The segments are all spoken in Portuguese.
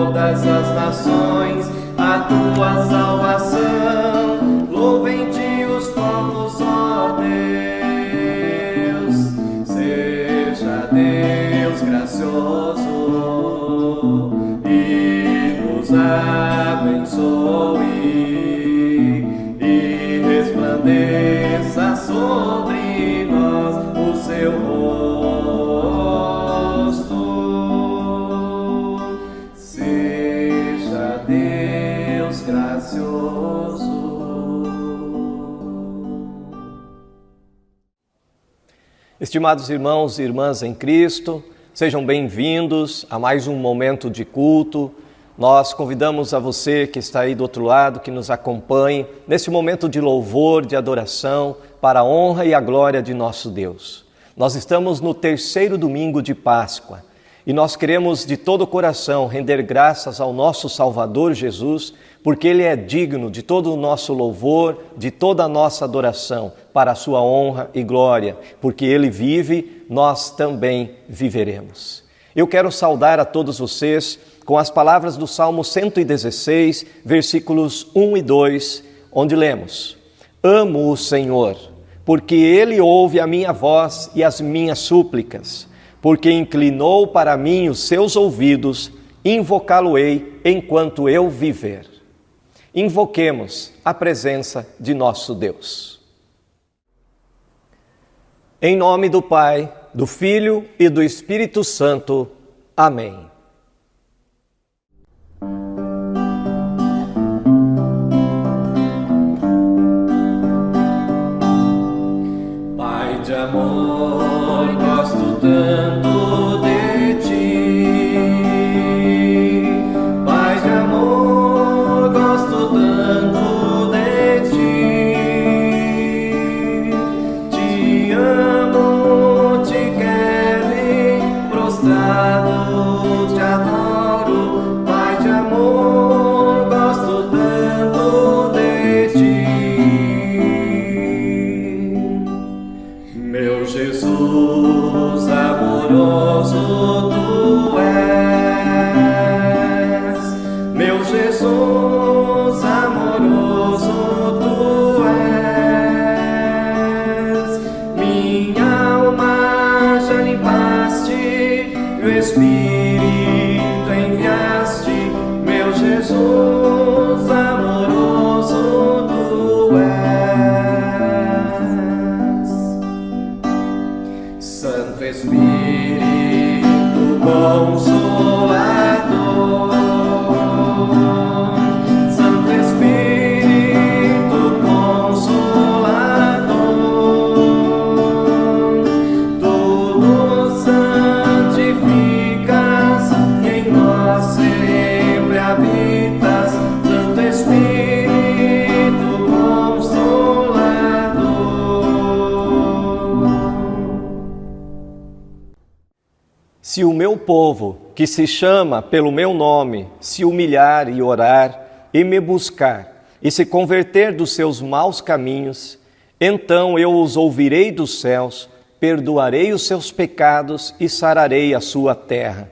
todas as nações a tua salvação. Louvem-te os povos, ó Deus. Seja Deus gracioso e nos abençoe e resplandeça sobre nós o seu rosto. Seja Deus gracioso. Estimados irmãos e irmãs em Cristo, sejam bem-vindos a mais um momento de culto. Nós convidamos a você que está aí do outro lado, que nos acompanhe nesse momento de louvor, de adoração, para a honra e a glória de nosso Deus. Nós estamos no terceiro domingo de Páscoa e nós queremos de todo o coração render graças ao nosso Salvador Jesus, porque Ele é digno de todo o nosso louvor, de toda a nossa adoração, para a sua honra e glória, porque Ele vive, nós também viveremos. Eu quero saudar a todos vocês com as palavras do Salmo 116, versículos 1 e 2, onde lemos: Amo o Senhor, porque Ele ouve a minha voz e as minhas súplicas, porque inclinou para mim os seus ouvidos, invocá-lo-ei enquanto eu viver. Invoquemos a presença de nosso Deus. Em nome do Pai, do Filho e do Espírito Santo. Amém. Pai de amor, gosto tanto de ti. Pai de amor, gosto tanto de ti. Te amo, te quero prostrado, te adoro. Pai de amor, gosto tanto de ti. Meu Jesus amoroso tu és, meu Jesus amoroso tu és. Minha alma já limpaste e o Espírito enviaste, meu Jesus amoroso tu és. Santo Espírito Consolador, Santo Espírito Consolador, tu nos santificas e em nós sempre habitas. Santo Espírito Consolador. Se o meu povo, que se chama pelo meu nome, se humilhar e orar, e me buscar, e se converter dos seus maus caminhos, então eu os ouvirei dos céus, perdoarei os seus pecados e sararei a sua terra.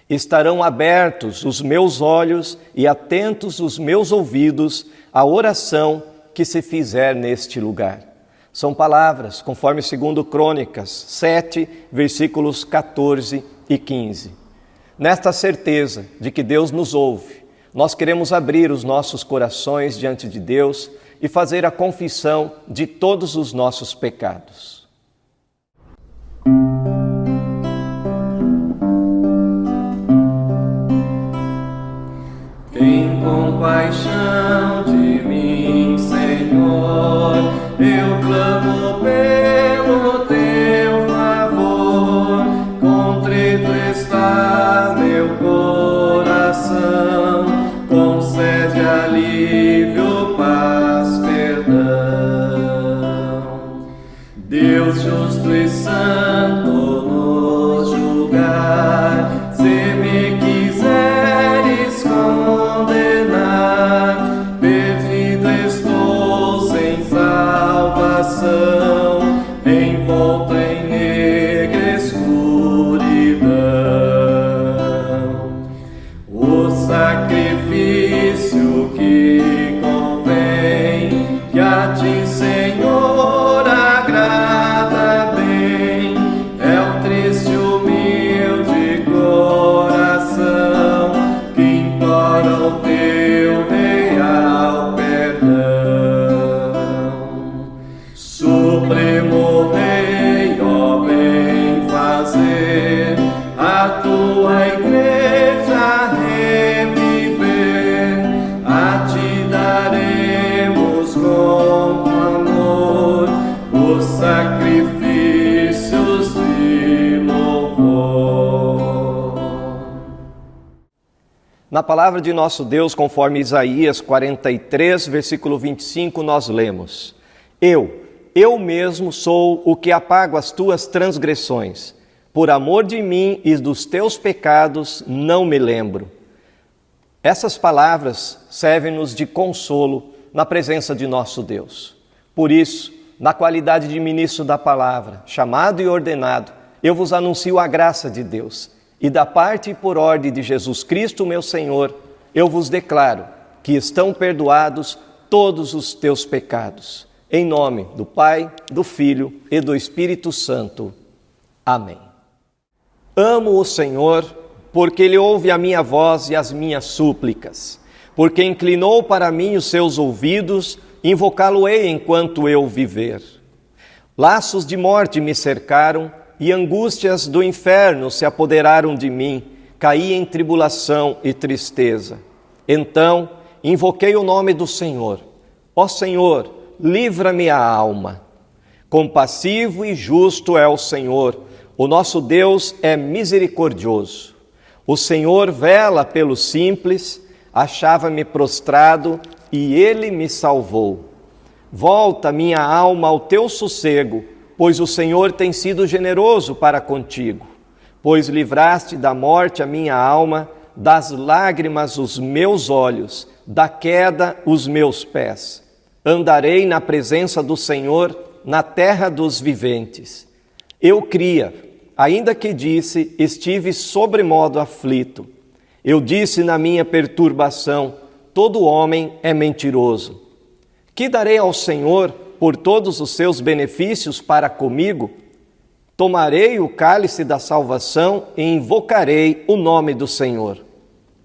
Estarão abertos os meus olhos e atentos os meus ouvidos à oração que se fizer neste lugar. São palavras, conforme 2 Crônicas 7, versículos 14 e 15. Nesta certeza de que Deus nos ouve, nós queremos abrir os nossos corações diante de Deus e fazer a confissão de todos os nossos pecados. Tem compaixão de mim, Senhor, eu clamo pelo teu favor. Contrito está meu coração, concede alívio, paz, perdão. Deus Na palavra de nosso Deus, conforme Isaías 43, versículo 25, nós lemos: Eu mesmo sou o que apago as tuas transgressões. Por amor de mim e dos teus pecados não me lembro. Essas palavras servem-nos de consolo na presença de nosso Deus. Por isso, na qualidade de ministro da palavra, chamado e ordenado, eu vos anuncio a graça de Deus. E da parte e por ordem de Jesus Cristo, meu Senhor, eu vos declaro que estão perdoados todos os teus pecados. Em nome do Pai, do Filho e do Espírito Santo. Amém. Amo o Senhor, porque Ele ouve a minha voz e as minhas súplicas, porque inclinou para mim os seus ouvidos, invocá-lo-ei enquanto eu viver. Laços de morte me cercaram, e angústias do inferno se apoderaram de mim, caí em tribulação e tristeza. Então, invoquei o nome do Senhor. Ó Senhor, livra-me a alma. Compassivo e justo é o Senhor, o nosso Deus é misericordioso. O Senhor vela pelo simples, achava-me prostrado e Ele me salvou. Volta minha alma ao teu sossego, pois o Senhor tem sido generoso para contigo. Pois livraste da morte a minha alma, das lágrimas os meus olhos, da queda os meus pés. Andarei na presença do Senhor, na terra dos viventes. Eu cria, ainda que disse, estive sobremodo aflito. Eu disse na minha perturbação, todo homem é mentiroso. Que darei ao Senhor por todos os seus benefícios para comigo? Tomarei o cálice da salvação e invocarei o nome do Senhor.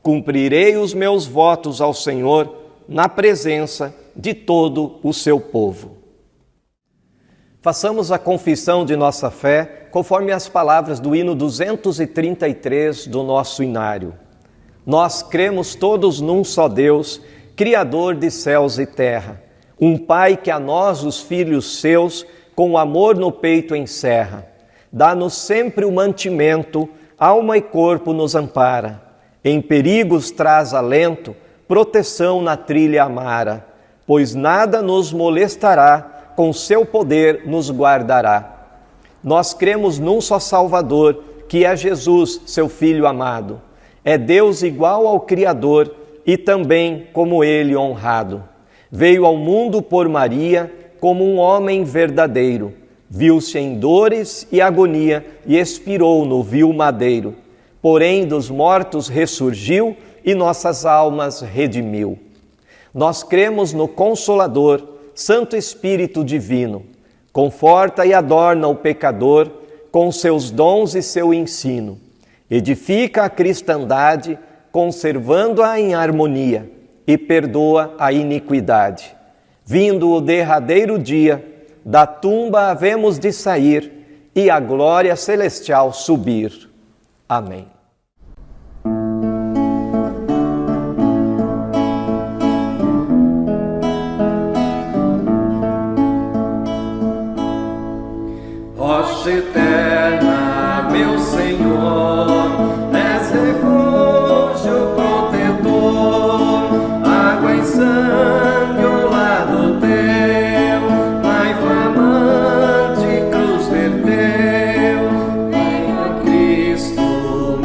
Cumprirei os meus votos ao Senhor na presença de todo o seu povo. Façamos a confissão de nossa fé conforme as palavras do hino 233 do nosso inário. Nós cremos todos num só Deus, Criador de céus e terra, um Pai que a nós, os filhos seus, com amor no peito encerra. Dá-nos sempre o mantimento, alma e corpo nos ampara. Em perigos traz alento, proteção na trilha amara. Pois nada nos molestará, com seu poder nos guardará. Nós cremos num só Salvador, que é Jesus, seu Filho amado. É Deus igual ao Criador e também como Ele honrado. Veio ao mundo por Maria como um homem verdadeiro. Viu-se em dores e agonia e expirou no vil madeiro. Porém dos mortos ressurgiu e nossas almas redimiu. Nós cremos no Consolador, Santo Espírito Divino. Conforta e adorna o pecador com seus dons e seu ensino. Edifica a cristandade, conservando-a em harmonia, e perdoa a iniquidade. Vindo o derradeiro dia, da tumba havemos de sair e a glória celestial subir. Amém. Rocha eterna, meu Senhor, és refúgio protetor, água e sangue ao lado teu, na inflamante cruz verteu. Venha Cristo,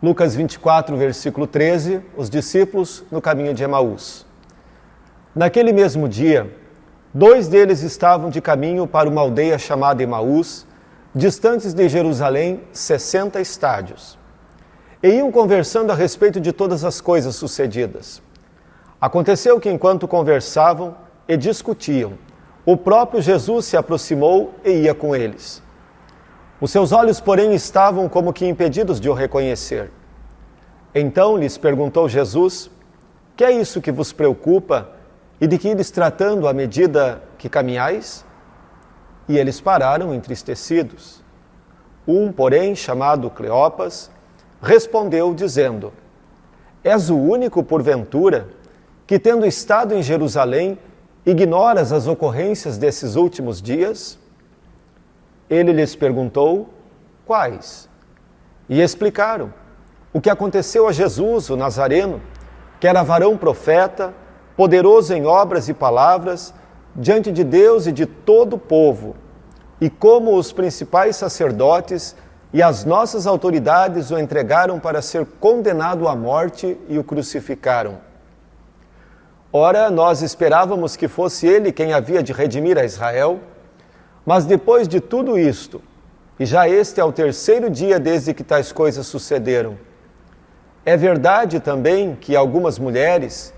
Lucas 24, versículo 13, os discípulos no caminho de Emaús. Naquele mesmo dia, 2 deles estavam de caminho para uma aldeia chamada Emaús, distantes de Jerusalém 60 estádios. E iam conversando a respeito de todas as coisas sucedidas. Aconteceu que enquanto conversavam e discutiam, o próprio Jesus se aproximou e ia com eles. Os seus olhos, porém, estavam como que impedidos de o reconhecer. Então lhes perguntou Jesus: que é isso que vos preocupa e de que ides tratando à medida que caminhais? E eles pararam entristecidos. Um, porém, chamado Cleopas, respondeu dizendo: és o único, porventura, que tendo estado em Jerusalém, ignoras as ocorrências desses últimos dias? Ele lhes perguntou: quais? E explicaram o que aconteceu a Jesus, o Nazareno, que era varão profeta, poderoso em obras e palavras, diante de Deus e de todo o povo, e como os principais sacerdotes e as nossas autoridades o entregaram para ser condenado à morte e o crucificaram. Ora, nós esperávamos que fosse ele quem havia de redimir a Israel, mas depois de tudo isto, e já este é o 3º dia desde que tais coisas sucederam, é verdade também que algumas mulheres,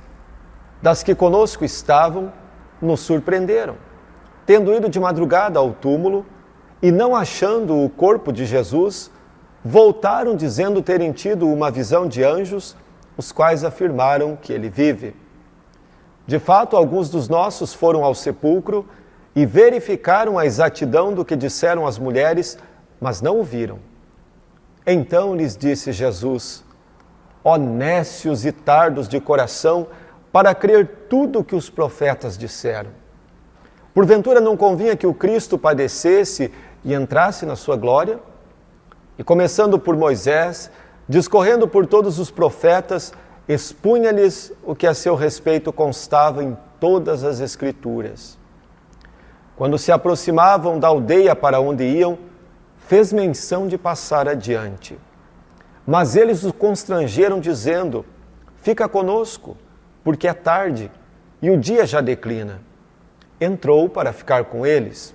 das que conosco estavam, nos surpreenderam, tendo ido de madrugada ao túmulo e não achando o corpo de Jesus, voltaram dizendo terem tido uma visão de anjos, os quais afirmaram que ele vive. De fato, alguns dos nossos foram ao sepulcro e verificaram a exatidão do que disseram as mulheres, mas não o viram. Então lhes disse Jesus: ó nécios e tardos de coração, para crer tudo o que os profetas disseram. Porventura não convinha que o Cristo padecesse e entrasse na sua glória? E começando por Moisés, discorrendo por todos os profetas, expunha-lhes o que a seu respeito constava em todas as Escrituras. Quando se aproximavam da aldeia para onde iam, fez menção de passar adiante. Mas eles o constrangeram, dizendo: fica conosco, porque é tarde e o dia já declina. Entrou para ficar com eles.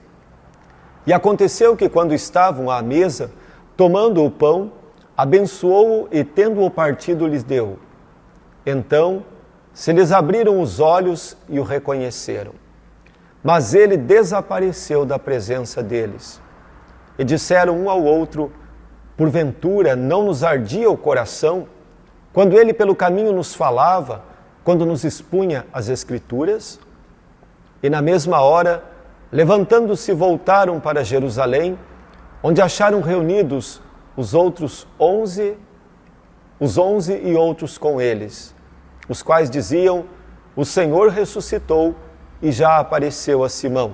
E aconteceu que, quando estavam à mesa, tomando o pão, abençoou-o e, tendo-o partido, lhes deu. Então se lhes abriram os olhos e o reconheceram. Mas ele desapareceu da presença deles. E disseram um ao outro: porventura não nos ardia o coração, quando ele pelo caminho nos falava, quando nos expunha as Escrituras? E na mesma hora, levantando-se, voltaram para Jerusalém, onde acharam reunidos os 11 e outros com eles, os quais diziam: o Senhor ressuscitou e já apareceu a Simão.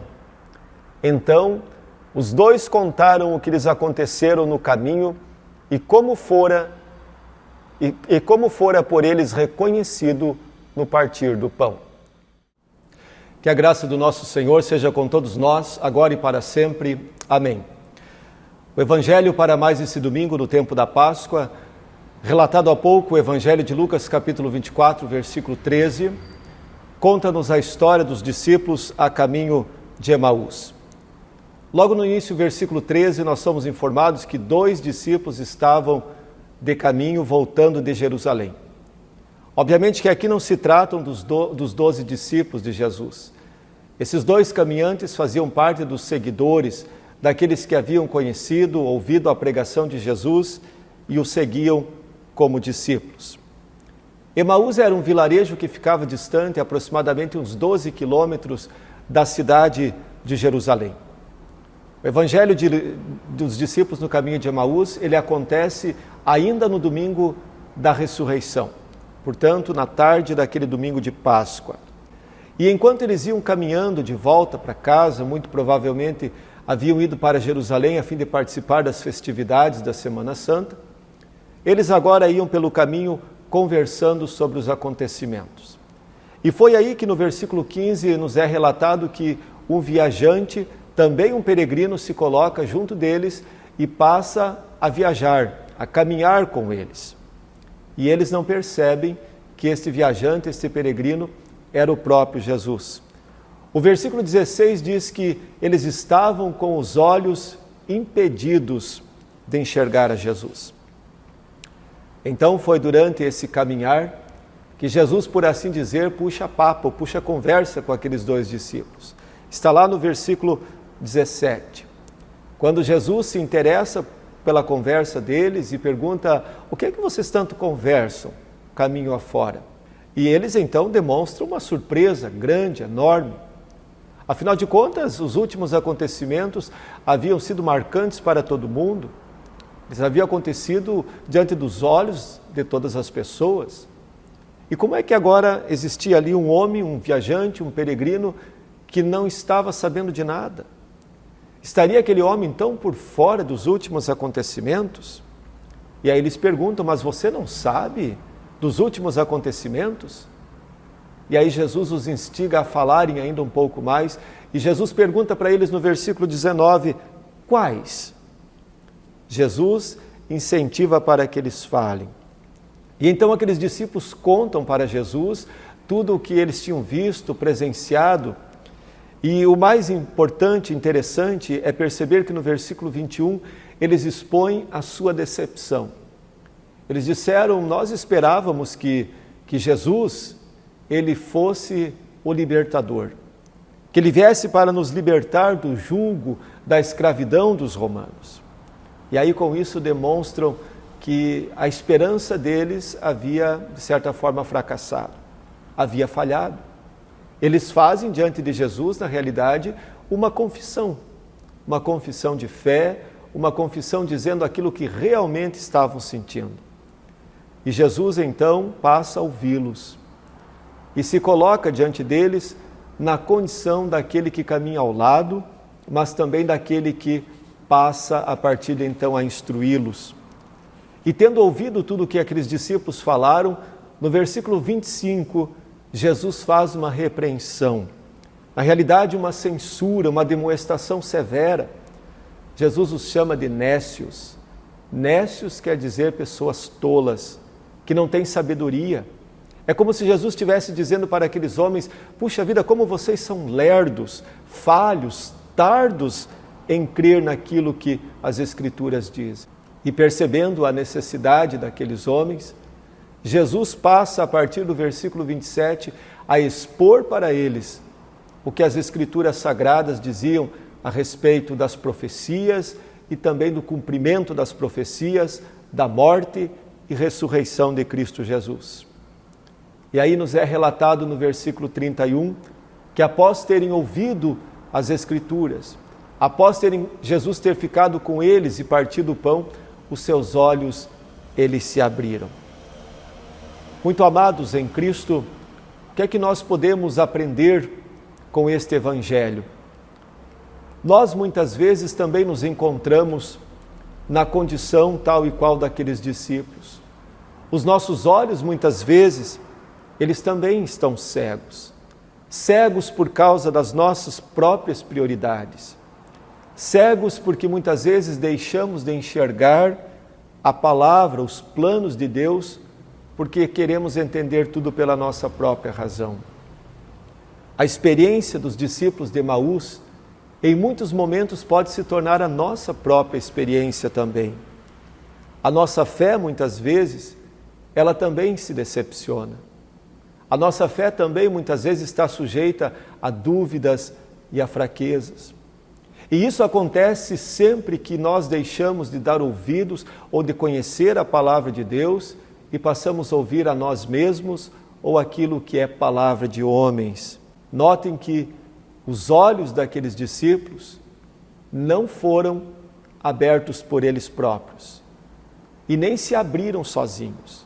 Então os 2 contaram o que lhes aconteceram no caminho e como fora por eles reconhecido no partir do pão. Que a graça do nosso Senhor seja com todos nós, agora e para sempre. Amém. O Evangelho para mais esse domingo, no tempo da Páscoa, relatado há pouco, o Evangelho de Lucas, capítulo 24, versículo 13, conta-nos a história dos discípulos a caminho de Emaús. Logo no início, versículo 13, nós somos informados que 2 discípulos estavam de caminho voltando de Jerusalém. Obviamente que aqui não se tratam dos 12 discípulos de Jesus. Esses 2 caminhantes faziam parte dos seguidores, daqueles que haviam conhecido, ouvido a pregação de Jesus e o seguiam como discípulos. Emaús era um vilarejo que ficava distante aproximadamente uns 12 quilômetros da cidade de Jerusalém. O evangelho dos discípulos no caminho de Emaús, ele acontece ainda no domingo da ressurreição, portanto, na tarde daquele domingo de Páscoa. E enquanto eles iam caminhando de volta para casa, muito provavelmente haviam ido para Jerusalém a fim de participar das festividades da Semana Santa, eles agora iam pelo caminho conversando sobre os acontecimentos. E foi aí que no versículo 15 nos é relatado que um viajante, também um peregrino, se coloca junto deles e passa a viajar, a caminhar com eles. e eles não percebem que este viajante, este peregrino, era o próprio Jesus. O versículo 16 diz que eles estavam com os olhos impedidos de enxergar a Jesus. Então foi durante esse caminhar que Jesus, por assim dizer, puxa papo, puxa conversa com aqueles dois discípulos. Está lá no versículo 17. Quando Jesus se interessa pela conversa deles e pergunta: o que é que vocês tanto conversam caminho afora? E eles então demonstram uma surpresa grande, enorme. Afinal de contas, os últimos acontecimentos haviam sido marcantes para todo mundo. Eles haviam acontecido diante dos olhos de todas as pessoas. E como é que agora existia ali um homem, um viajante, um peregrino, que não estava sabendo de nada? Estaria aquele homem então por fora dos últimos acontecimentos? E aí eles perguntam: mas você não sabe dos últimos acontecimentos? E aí Jesus os instiga a falarem ainda um pouco mais, e Jesus pergunta para eles no versículo 19, quais? Jesus incentiva para que eles falem. E então aqueles discípulos contam para Jesus tudo o que eles tinham visto, presenciado. E o mais importante, interessante, é perceber que no versículo 21 eles expõem a sua decepção. Eles disseram: nós esperávamos que Jesus, ele fosse o libertador, que ele viesse para nos libertar do jugo, da escravidão dos romanos. E aí com isso demonstram que a esperança deles havia, de certa forma, fracassado, havia falhado. Eles fazem diante de Jesus, na realidade, uma confissão de fé, uma confissão dizendo aquilo que realmente estavam sentindo. E Jesus então passa a ouvi-los e se coloca diante deles na condição daquele que caminha ao lado, mas também daquele que passa a partir de então a instruí-los. E tendo ouvido tudo o que aqueles discípulos falaram, no versículo 25, Jesus faz uma repreensão. Na realidade, uma censura, uma demoestação severa. Jesus os chama de nécios. Nécios quer dizer pessoas tolas, que não têm sabedoria. É como se Jesus estivesse dizendo para aqueles homens: puxa vida, como vocês são lerdos, falhos, tardos em crer naquilo que as Escrituras dizem. E percebendo a necessidade daqueles homens, Jesus passa, a partir do versículo 27, a expor para eles o que as Escrituras Sagradas diziam a respeito das profecias e também do cumprimento das profecias, da morte e ressurreição de Cristo Jesus. E aí nos é relatado no versículo 31 que, após terem ouvido as Escrituras, após Jesus ter ficado com eles e partido o pão, os seus olhos eles se abriram. Muito amados em Cristo, o que é que nós podemos aprender com este Evangelho? Nós muitas vezes também nos encontramos na condição tal e qual daqueles discípulos. Os nossos olhos muitas vezes, eles também estão cegos. Cegos por causa das nossas próprias prioridades. Cegos porque muitas vezes deixamos de enxergar a palavra, os planos de Deus, porque queremos entender tudo pela nossa própria razão. A experiência dos discípulos de Emaús, em muitos momentos, pode se tornar a nossa própria experiência também. A nossa fé, muitas vezes, ela também se decepciona. A nossa fé também, muitas vezes, está sujeita a dúvidas e a fraquezas. E isso acontece sempre que nós deixamos de dar ouvidos ou de conhecer a palavra de Deus e passamos a ouvir a nós mesmos ou aquilo que é palavra de homens. Notem que os olhos daqueles discípulos não foram abertos por eles próprios e nem se abriram sozinhos,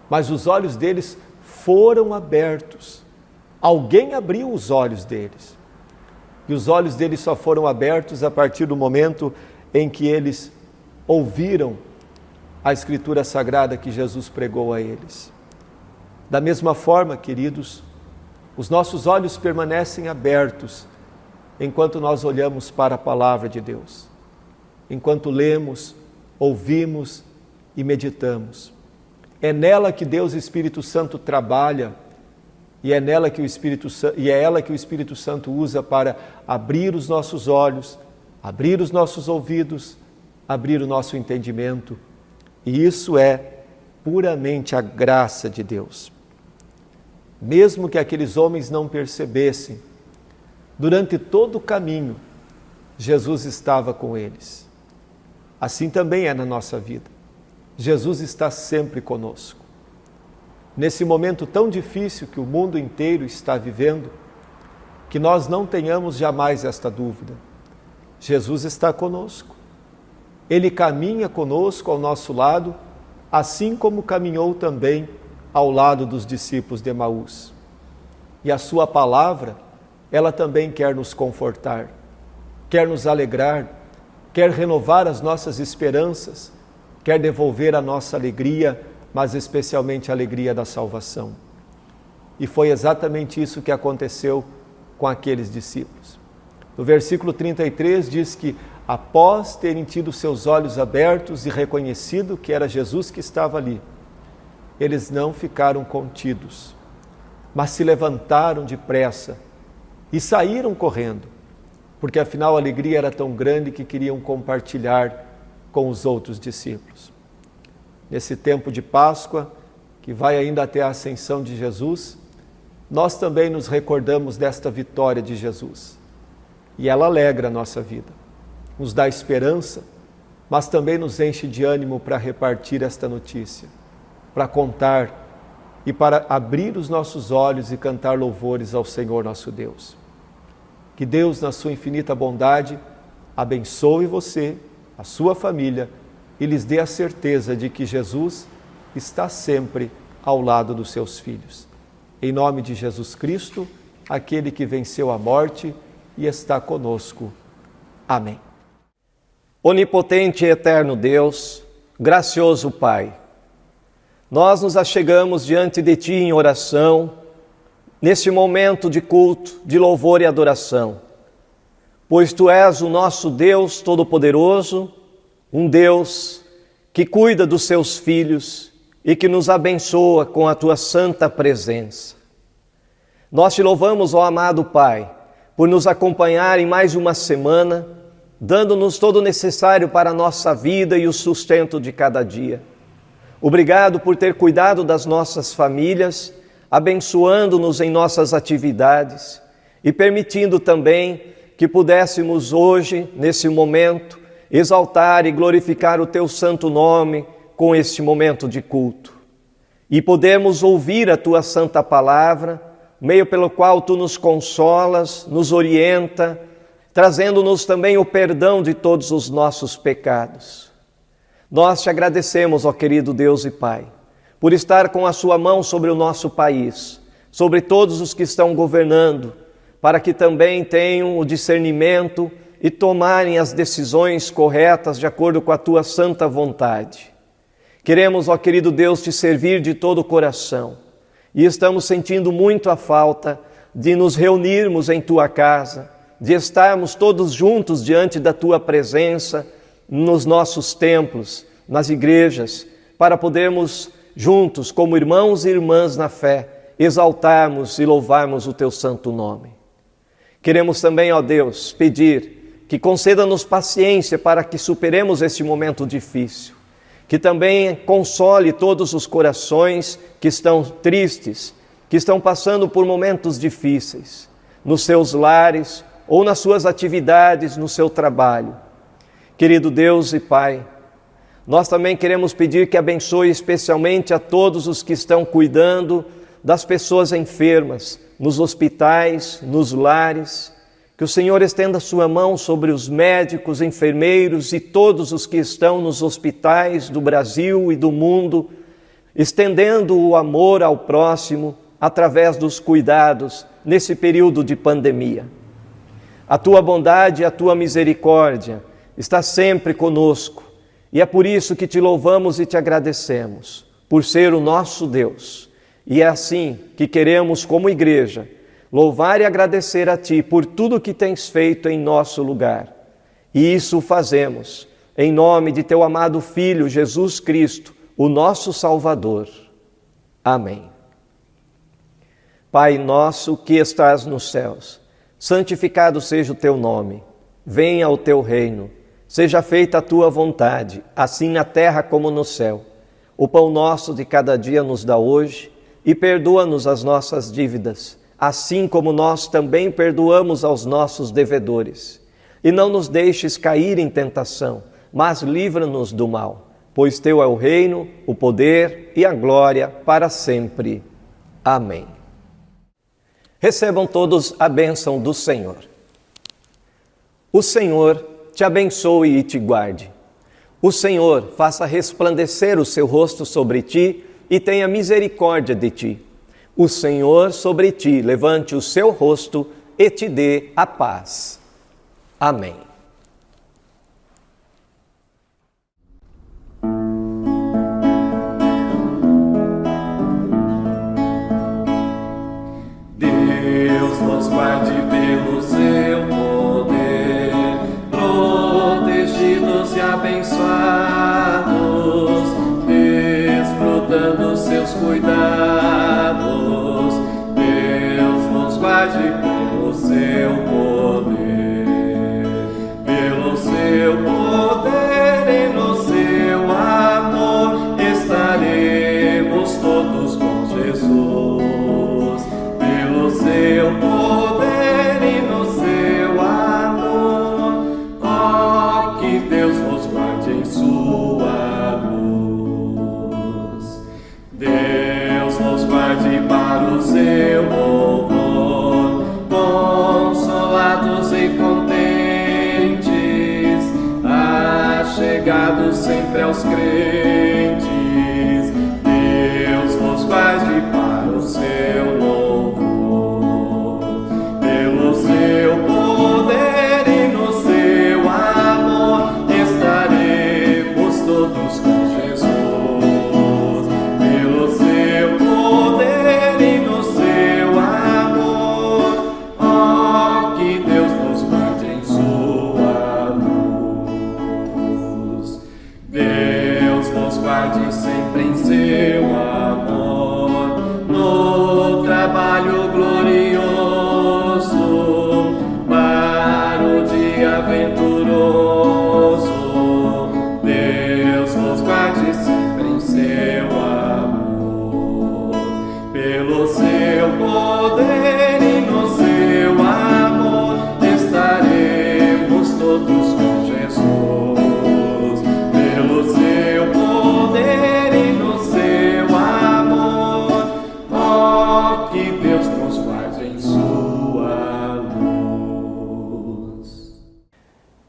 mas os olhos deles foram abertos. Alguém abriu os olhos deles. E os olhos deles só foram abertos a partir do momento em que eles ouviram a Escritura Sagrada que Jesus pregou a eles. Da mesma forma, queridos, os nossos olhos permanecem abertos enquanto nós olhamos para a Palavra de Deus, enquanto lemos, ouvimos e meditamos. É nela que Deus Espírito Santo trabalha e é ela que o Espírito Santo usa para abrir os nossos olhos, abrir os nossos ouvidos, abrir o nosso entendimento. E isso é puramente a graça de Deus. Mesmo que aqueles homens não percebessem, durante todo o caminho, Jesus estava com eles. Assim também é na nossa vida. Jesus está sempre conosco. Nesse momento tão difícil que o mundo inteiro está vivendo, que nós não tenhamos jamais esta dúvida. Jesus está conosco. Ele caminha conosco ao nosso lado, assim como caminhou também ao lado dos discípulos de Emaús. E a sua palavra, ela também quer nos confortar, quer nos alegrar, quer renovar as nossas esperanças, quer devolver a nossa alegria, mas especialmente a alegria da salvação. E foi exatamente isso que aconteceu com aqueles discípulos. No versículo 33 diz que, após terem tido seus olhos abertos e reconhecido que era Jesus que estava ali, eles não ficaram contidos, mas se levantaram depressa e saíram correndo, porque afinal a alegria era tão grande que queriam compartilhar com os outros discípulos. Nesse tempo de Páscoa, que vai ainda até a ascensão de Jesus, nós também nos recordamos desta vitória de Jesus. E ela alegra a nossa vida, nos dá esperança, mas também nos enche de ânimo para repartir esta notícia, para contar e para abrir os nossos olhos e cantar louvores ao Senhor nosso Deus. Que Deus, na sua infinita bondade, abençoe você, a sua família, e lhes dê a certeza de que Jesus está sempre ao lado dos seus filhos. Em nome de Jesus Cristo, aquele que venceu a morte e está conosco. Amém. Onipotente e eterno Deus, gracioso Pai, nós nos achegamos diante de Ti em oração, neste momento de culto, de louvor e adoração, pois Tu és o nosso Deus Todo-Poderoso, um Deus que cuida dos seus filhos e que nos abençoa com a Tua santa presença. Nós Te louvamos, ó amado Pai, por nos acompanhar em mais uma semana, dando-nos todo o necessário para a nossa vida e o sustento de cada dia. Obrigado por ter cuidado das nossas famílias, abençoando-nos em nossas atividades e permitindo também que pudéssemos hoje, nesse momento, exaltar e glorificar o Teu santo nome com este momento de culto. E podemos ouvir a Tua santa palavra, meio pelo qual Tu nos consolas, nos orienta, trazendo-nos também o perdão de todos os nossos pecados. Nós Te agradecemos, ó querido Deus e Pai, por estar com a Sua mão sobre o nosso país, sobre todos os que estão governando, para que também tenham o discernimento e tomarem as decisões corretas de acordo com a Tua santa vontade. Queremos, ó querido Deus, Te servir de todo o coração e estamos sentindo muito a falta de nos reunirmos em Tua casa, de estarmos todos juntos diante da Tua presença, nos nossos templos, nas igrejas, para podermos juntos, como irmãos e irmãs na fé, exaltarmos e louvarmos o Teu santo nome. Queremos também, ó Deus, pedir que conceda-nos paciência para que superemos este momento difícil, que também console todos os corações que estão tristes, que estão passando por momentos difíceis, nos seus lares ou nas suas atividades, no seu trabalho. Querido Deus e Pai, nós também queremos pedir que abençoe especialmente a todos os que estão cuidando das pessoas enfermas, nos hospitais, nos lares, que o Senhor estenda sua mão sobre os médicos, enfermeiros e todos os que estão nos hospitais do Brasil e do mundo, estendendo o amor ao próximo através dos cuidados nesse período de pandemia. A Tua bondade e a Tua misericórdia está sempre conosco e é por isso que Te louvamos e Te agradecemos, por ser o nosso Deus. E é assim que queremos, como igreja, louvar e agradecer a Ti por tudo que Tens feito em nosso lugar. E isso fazemos em nome de Teu amado Filho, Jesus Cristo, o nosso Salvador. Amém. Pai nosso que estás nos céus, santificado seja o teu nome. Venha o teu reino. Seja feita a tua vontade, assim na terra como no céu. O pão nosso de cada dia nos dá hoje e perdoa-nos as nossas dívidas, assim como nós também perdoamos aos nossos devedores. E não nos deixes cair em tentação, mas livra-nos do mal, pois teu é o reino, o poder e a glória para sempre. Amém. Recebam todos a bênção do Senhor. O Senhor te abençoe e te guarde. O Senhor faça resplandecer o seu rosto sobre ti e tenha misericórdia de ti. O Senhor sobre ti levante o seu rosto e te dê a paz. Amém. Deus nos guarde pelo seu poder, protegidos e abençoados, desfrutando seus cuidados. Deus nos guarde pelo seu poder, pelo seu poder e no seu amor estaremos todos com Jesus. Pelo seu poder e no seu amor, ó, que Deus nos guarde em sua luz. Deus nos guarde para o seu louvor, consolados e contentes, achegados sempre aos crentes. Deus nos guarde para o seu louvor, pelo seu poder e no seu amor estaremos todos com Jesus. Pelo seu poder e no seu amor, ó, que Deus nos guarde em sua luz. Deus nos guarde sempre em seu amor, no trabalho glorioso, para o dia venturoso. Deus nos guarde sempre em seu amor, pelo seu poder e no seu amor estaremos todos com Jesus. Pelo seu poder e no seu amor, ó, que Deus nos guarde em sua luz.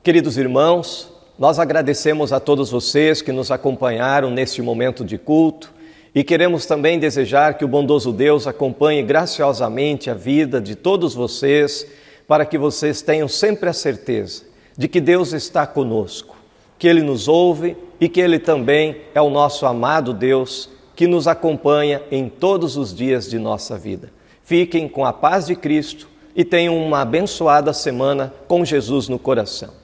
Queridos irmãos, nós agradecemos a todos vocês que nos acompanharam neste momento de culto e queremos também desejar que o bondoso Deus acompanhe graciosamente a vida de todos vocês, para que vocês tenham sempre a certeza de que Deus está conosco, que Ele nos ouve e que Ele também é o nosso amado Deus que nos acompanha em todos os dias de nossa vida. Fiquem com a paz de Cristo e tenham uma abençoada semana com Jesus no coração.